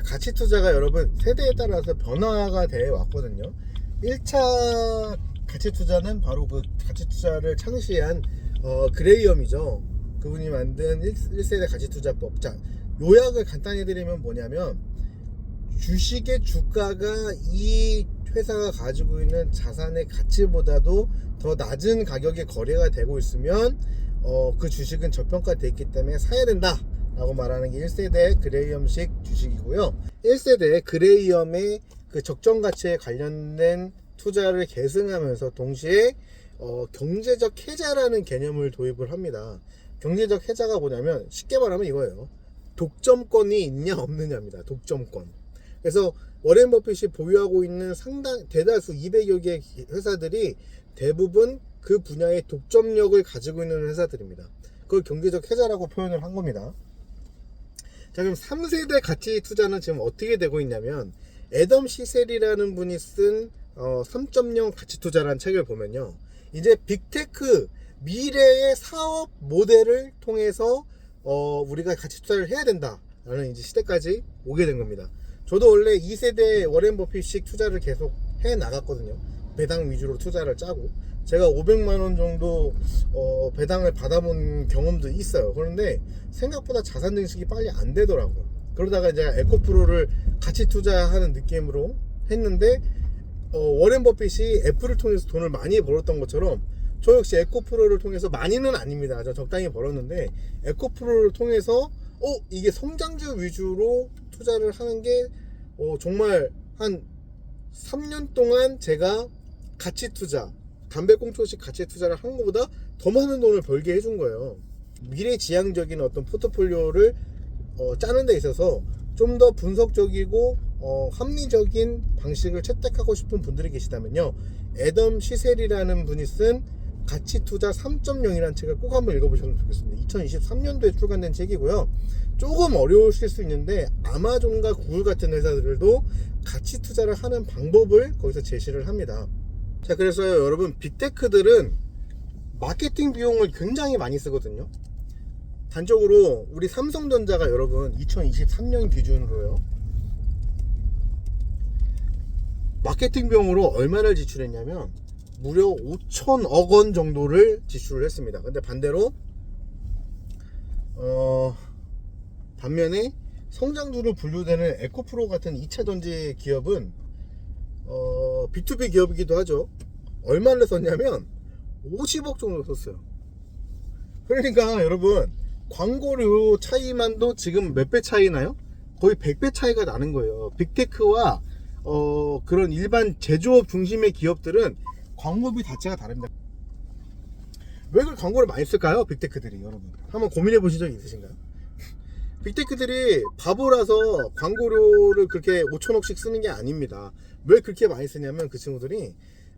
가치 투자가 여러분 세대에 따라서 변화가 되어 왔거든요. 1차 가치 투자는 바로 그 가치 투자를 창시한 그레이엄이죠. 그분이 만든 1세대 가치 투자법. 자, 요약을 간단히 드리면 뭐냐면, 주식의 주가가 이 회사가 가지고 있는 자산의 가치보다도 더 낮은 가격에 거래가 되고 있으면 그 주식은 저평가되어 있기 때문에 사야 된다 라고 말하는 게 1세대 그레이엄식 주식이고요. 1세대 그레이엄의 그 적정 가치에 관련된 투자를 계승하면서 동시에 경제적 해자라는 개념을 도입을 합니다. 경제적 해자가 뭐냐면 쉽게 말하면 이거예요. 독점권이 있냐 없느냐입니다. 독점권. 그래서 워렌 버핏이 보유하고 있는 대다수 200여 개 회사들이 대부분 그 분야의 독점력을 가지고 있는 회사들입니다. 그걸 경제적 해자라고 표현을 한 겁니다. 자, 그럼 3세대 가치 투자는 지금 어떻게 되고 있냐면, 애덤 시셀이라는 분이 쓴 3.0 가치 투자라는 책을 보면요, 이제 빅테크 미래의 사업 모델을 통해서 우리가 가치 투자를 해야 된다라는 이제 시대까지 오게 된 겁니다. 저도 원래 2세대 워렌 버핏식 투자를 계속 해 나갔거든요. 배당 위주로 투자를 짜고 제가 500만 원 정도 배당을 받아본 경험도 있어요. 그런데 생각보다 자산 증식이 빨리 안 되더라고요. 그러다가 이제 에코프로를 가치 투자하는 느낌으로 했는데, 워렌 버핏이 애플을 통해서 돈을 많이 벌었던 것처럼 저 역시 에코프로를 통해서, 많이는 아닙니다. 저 적당히 벌었는데 에코프로를 통해서 이게 성장주 위주로 투자를 하는 게 정말 한 3년 동안 제가 가치 투자, 담배꽁초식 가치 투자를 한 것보다 더 많은 돈을 벌게 해준 거예요. 미래지향적인 어떤 포트폴리오를 짜는 데 있어서 좀 더 분석적이고 합리적인 방식을 채택하고 싶은 분들이 계시다면요, 애덤 시셀이라는 분이 쓴 가치 투자 3.0이라는 책을 꼭 한번 읽어보셨으면 좋겠습니다. 2023년도에 출간된 책이고요. 조금 어려우실 수 있는데 아마존과 구글 같은 회사들도 가치 투자를 하는 방법을 거기서 제시를 합니다. 자, 그래서 여러분, 빅테크들은 마케팅 비용을 굉장히 많이 쓰거든요. 단적으로 우리 삼성전자가 여러분 2023년 기준으로요, 마케팅 비용으로 얼마를 지출했냐면 무려 5천억 원 정도를 지출을 했습니다. 근데 반대로 반면에 성장주로 분류되는 에코프로 같은 2차 전지 기업은 B2B 기업이기도 하죠. 얼마를 썼냐면 50억 정도 썼어요. 그러니까 여러분, 광고료 차이만도 지금 몇 배 차이 나요? 거의 100배 차이가 나는 거예요. 빅테크와 그런 일반 제조업 중심의 기업들은 광고비 자체가 다릅니다. 왜 그 광고를 많이 쓸까요? 빅테크들이. 여러분 한번 고민해 보신 적 있으신가요? 빅테크들이 바보라서 광고료를 그렇게 5천억씩 쓰는 게 아닙니다. 왜 그렇게 많이 쓰냐면, 그 친구들이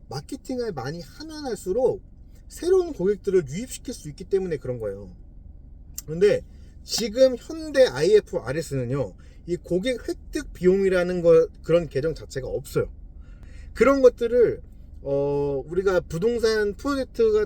마케팅을 많이 하면 할수록 새로운 고객들을 유입시킬 수 있기 때문에 그런 거예요. 그런데 지금 현대 IFRS는요, 이 고객 획득 비용이라는 그런 계정 자체가 없어요. 그런 것들을 우리가 부동산 프로젝트가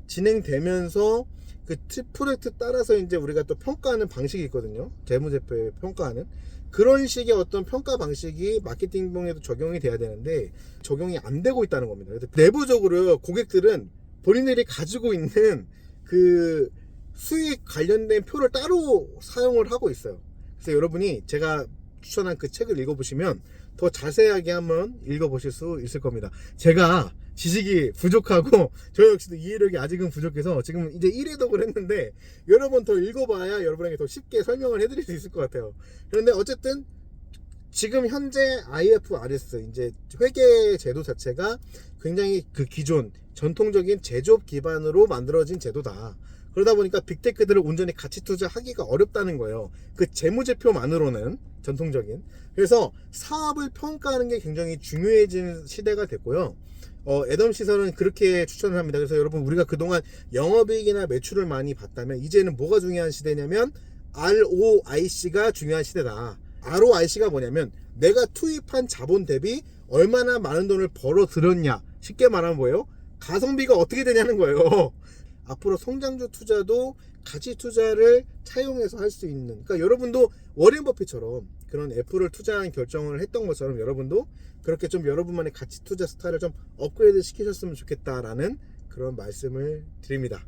진행되면서 그 프로젝트 따라서 이제 우리가 또 평가하는 방식이 있거든요. 재무제표에 평가하는 그런 식의 어떤 평가 방식이 마케팅 비용에도 적용이 돼야 되는데 적용이 안 되고 있다는 겁니다. 그래서 내부적으로 고객들은 본인들이 가지고 있는 그 수익 관련된 표를 따로 사용을 하고 있어요. 그래서 여러분이 제가 추천한 그 책을 읽어보시면 더 자세하게 한번 읽어보실 수 있을 겁니다. 제가 지식이 부족하고 저 역시도 이해력이 아직은 부족해서 지금 이제 1회독을 했는데 여러 번 더 읽어봐야 여러분에게 더 쉽게 설명을 해드릴 수 있을 것 같아요. 그런데 어쨌든 지금 현재 IFRS 이제 회계 제도 자체가 굉장히 그 기존 전통적인 제조업 기반으로 만들어진 제도다. 그러다 보니까 빅테크들을 온전히 가치 투자하기가 어렵다는 거예요. 그 재무제표만으로는 전통적인. 그래서 사업을 평가하는 게 굉장히 중요해진 시대가 됐고요. 애덤 시설은 그렇게 추천을 합니다. 그래서 여러분, 우리가 그동안 영업이익이나 매출을 많이 봤다면 이제는 뭐가 중요한 시대냐면 ROIC가 중요한 시대다. ROIC가 뭐냐면 내가 투입한 자본 대비 얼마나 많은 돈을 벌어 들였냐. 쉽게 말하면 뭐예요? 가성비가 어떻게 되냐는 거예요. 앞으로 성장주 투자도 가치 투자를 차용해서 할 수 있는, 그러니까 여러분도 워렌 버핏처럼 그런 애플을 투자한 결정을 했던 것처럼 여러분도 그렇게 좀 여러분만의 가치 투자 스타일을 좀 업그레이드 시키셨으면 좋겠다라는 그런 말씀을 드립니다.